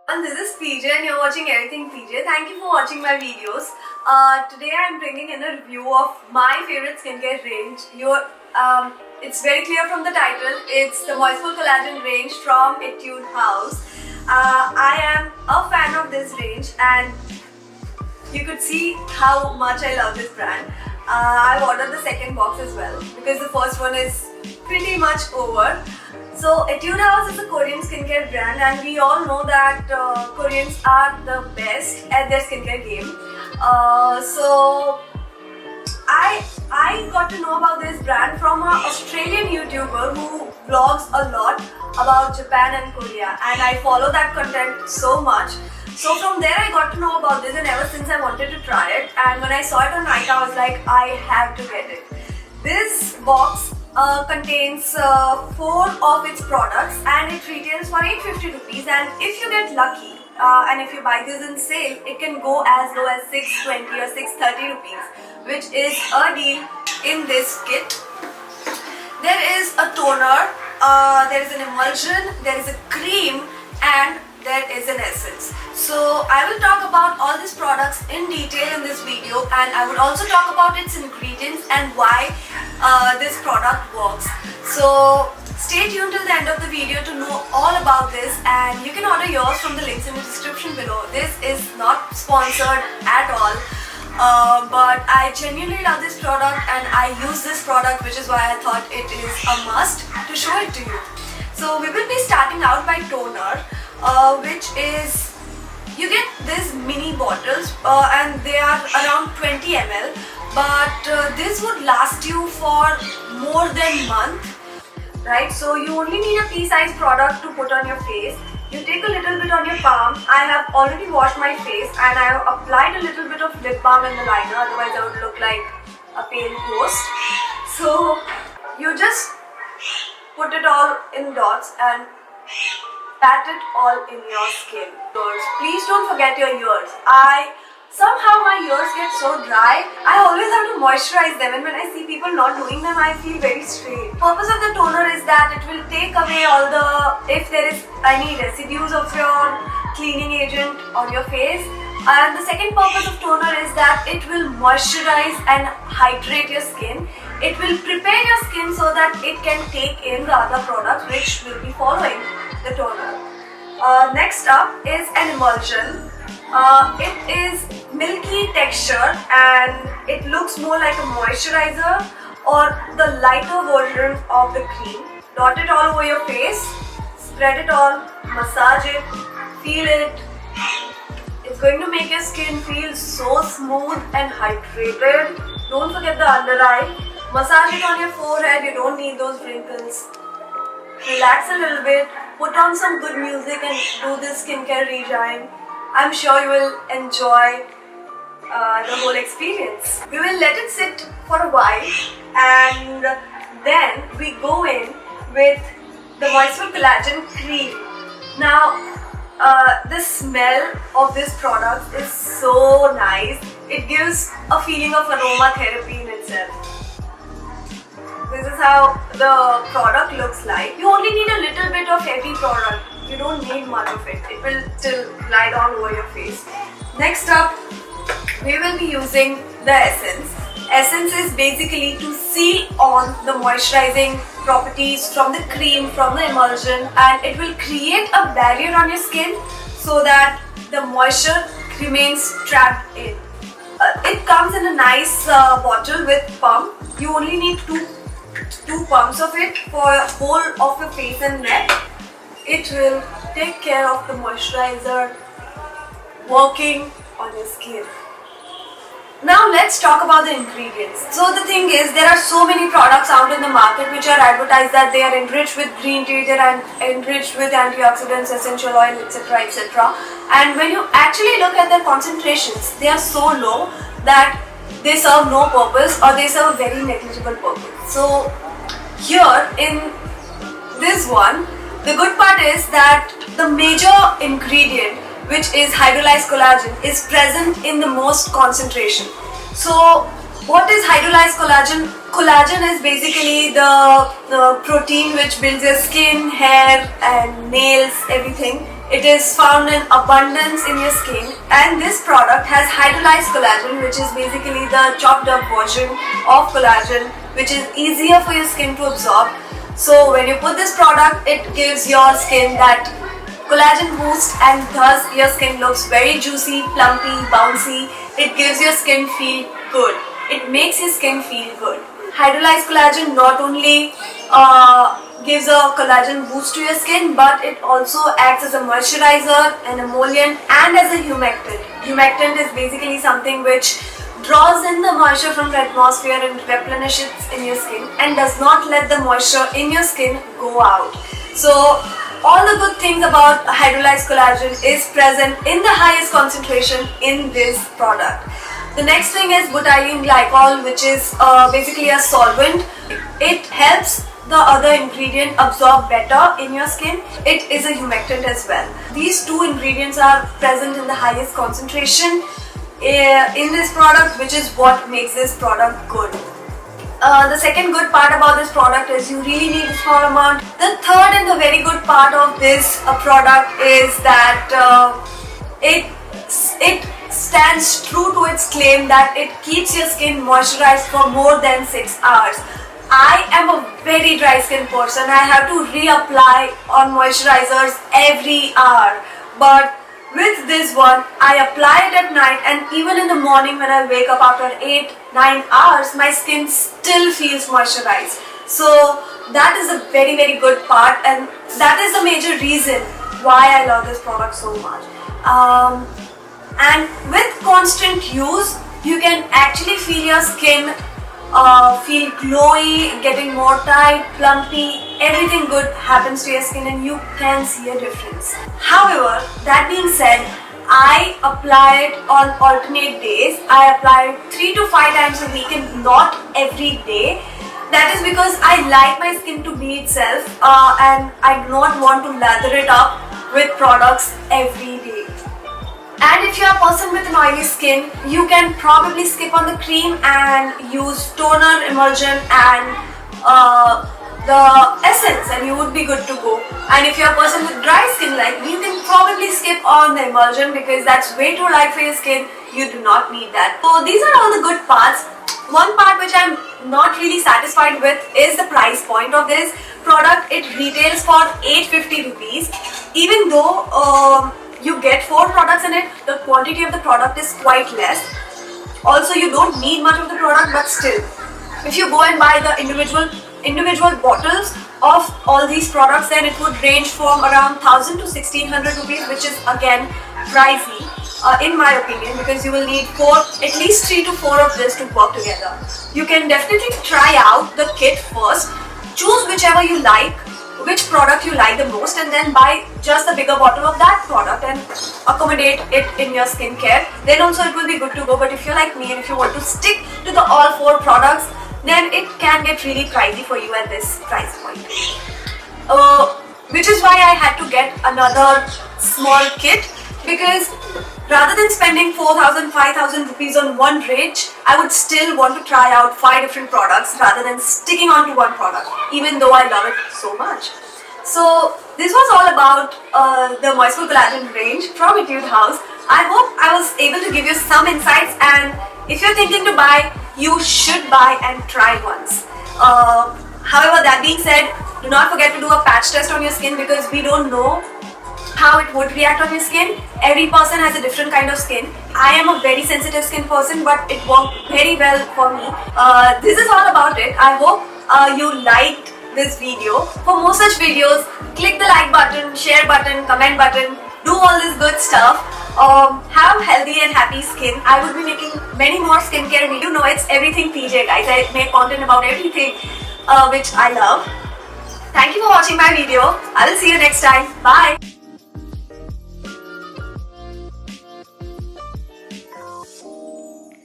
And this is PJ and you're watching Everything PJ. Thank you for watching my videos. Today I'm bringing in a review of my favorite skincare range. It's very clear from the title. It's the Moiseful Collagen range from Etude House. I am a fan of this range and you could see how much I love this brand. I've ordered the second box as well because the first one is pretty much over. So Etude House is a Korean skincare brand and we all know that Koreans are the best at their skincare game. So I got to know about this brand from an Australian YouTuber who vlogs a lot about Japan and Korea, and I follow that content so much. So from there I got to know about this, and ever since I wanted to try it, and when I saw it on Nykaa I was like, I have to get it. This box contains 4 of its products and it retails for 850 rupees, and if you get lucky and if you buy this in sale, it can go as low as 620 or 630 rupees, which is a deal in this kit. There is a toner, there is an emulsion, there is a cream, and there is an essence. So I will talk about all these products in detail in this video, and I will also talk about its ingredients and why this product works. So stay tuned till the end of the video to know all about this, and you can order yours from the links in the description below. This is not sponsored at all, but I genuinely love this product and I use this product, which is why I thought it is a must to show it to you. So we will be starting out by toner, which is, you get these mini bottles and they are around 20 ml, but this would last you for more than a month, right? So you only need a pea-size product to put on your face. You take a little bit on your palm. I have already washed my face and I have applied a little bit of lip balm in the liner, otherwise I would look like a pale ghost. So you just put it all in dots and pat it all in your skin. Please don't forget your ears. Somehow my ears get so dry, I always have to moisturize them, and when I see people not doing them, I feel very strange. The purpose of the toner is that it will take away all if there is any residues of your cleaning agent on your face. And the second purpose of toner is that it will moisturize and hydrate your skin. It will prepare your skin so that it can take in the other products which will be following the toner. Next up is an emulsion. It is milky texture and it looks more like a moisturizer or the lighter version of the cream. Dot it all over your face, spread it all, massage it, feel it. It's going to make your skin feel so smooth and hydrated. Don't forget the under eye. Massage it on your forehead, you don't need those wrinkles. Relax a little bit, put on some good music and do this skincare regime. I'm sure you will enjoy the whole experience. We will let it sit for a while and then we go in with the Moiseful Collagen cream. Now the smell of this product is so nice. It gives a feeling of aromatherapy in itself. This is how the product looks like. You only need a little bit of heavy product. You don't need much of it. It will still lie down over your face. Next up, we will be using the essence. Essence is basically to seal on the moisturizing properties from the cream, from the emulsion, and it will create a barrier on your skin so that the moisture remains trapped in. It comes in a nice bottle with pump. You only need two pumps of it for whole of your face and neck. It will take care of the moisturizer working on your skin. Now let's talk about the ingredients. So the thing is, there are so many products out in the market which are advertised that they are enriched with green tea, they are enriched with antioxidants, essential oil, etc, etc. And when you actually look at their concentrations, they are so low that they serve no purpose or they serve a very negligible purpose. So here in this one, the good part is that the major ingredient, which is hydrolyzed collagen, is present in the most concentration. So what is hydrolyzed collagen? Collagen is basically the protein which builds your skin, hair and nails, everything. It is found in abundance in your skin, and this product has hydrolyzed collagen, which is basically the chopped up version of collagen, which is easier for your skin to absorb. So when you put this product, it gives your skin that collagen boost, and thus your skin looks very juicy, plumpy, bouncy. It gives your skin feel good. It makes your skin feel good. Hydrolyzed collagen not only gives a collagen boost to your skin, but it also acts as a moisturizer, an emollient, and as a humectant. Humectant is basically something which draws in the moisture from the atmosphere and replenishes in your skin and does not let the moisture in your skin go out. So all the good things about hydrolyzed collagen is present in the highest concentration in this product. The next thing is butylene glycol, which is basically a solvent. It helps the other ingredient absorb better in your skin. It is a humectant as well. These two ingredients are present in the highest concentration in this product, which is what makes this product good. The second good part about this product is you really need a small amount. The third and the very good part of this product is that it stands true to its claim that it keeps your skin moisturized for more than 6 hours. I am a very dry skin person. I have to reapply on moisturizers every hour, but with this one, I apply it at night, and even in the morning when I wake up after 8-9 hours, my skin still feels moisturized. So that is a very, very good part, and that is the major reason why I love this product so much. And with constant use, you can actually feel your skin feel glowy, getting more tight, plumpy. Everything good happens to your skin and you can see a difference. However, that being said, I apply it on alternate days. I apply it 3 to 5 times a week and not every day. That is because I like my skin to be itself and I do not want to lather it up with products every day. And if you are a person with an oily skin, you can probably skip on the cream and use toner, emulsion and the essence, and you would be good to go. And if you are a person with dry skin like me, you can probably skip on the emulsion because that's way too light for your skin. You do not need that. So these are all the good parts. One part which I'm not really satisfied with is the price point of this product. It retails for 850 rupees. Even though you get 4 products in it, the quantity of the product is quite less. Also, you don't need much of the product, but still, if you go and buy the individual bottles of all these products, then it would range from around 1000 to 1600 rupees, which is again pricey in my opinion, because you will need at least 3 to 4 of this to work together. You can definitely try out the kit first, choose whichever you like, which product you like the most, and then buy just a bigger bottle of that product and accommodate it in your skincare. Then also it will be good to go. But if you're like me and if you want to stick to the all 4 products, then it can get really pricey for you at this price point. Which is why I had to get another small kit, because rather than spending 4,000, 5,000 rupees on one range, I would still want to try out 5 different products rather than sticking on to one product, even though I love it so much. So this was all about the Moistful Collagen range from Etude House. I hope I was able to give you some insights, and if you're thinking to buy, you should buy and try once. However, that being said, do not forget to do a patch test on your skin, because we don't know how it would react on your skin. Every person has a different kind of skin. I am a very sensitive skin person, but it worked very well for me. This is all about it. I hope you liked this video. For more such videos, click the like button, share button, comment button, do all this good stuff. Have healthy and happy skin. I will be making many more skincare videos. You know, it's everything PJ, guys. I make content about everything which I love. Thank you for watching my video. I will see you next time. Bye.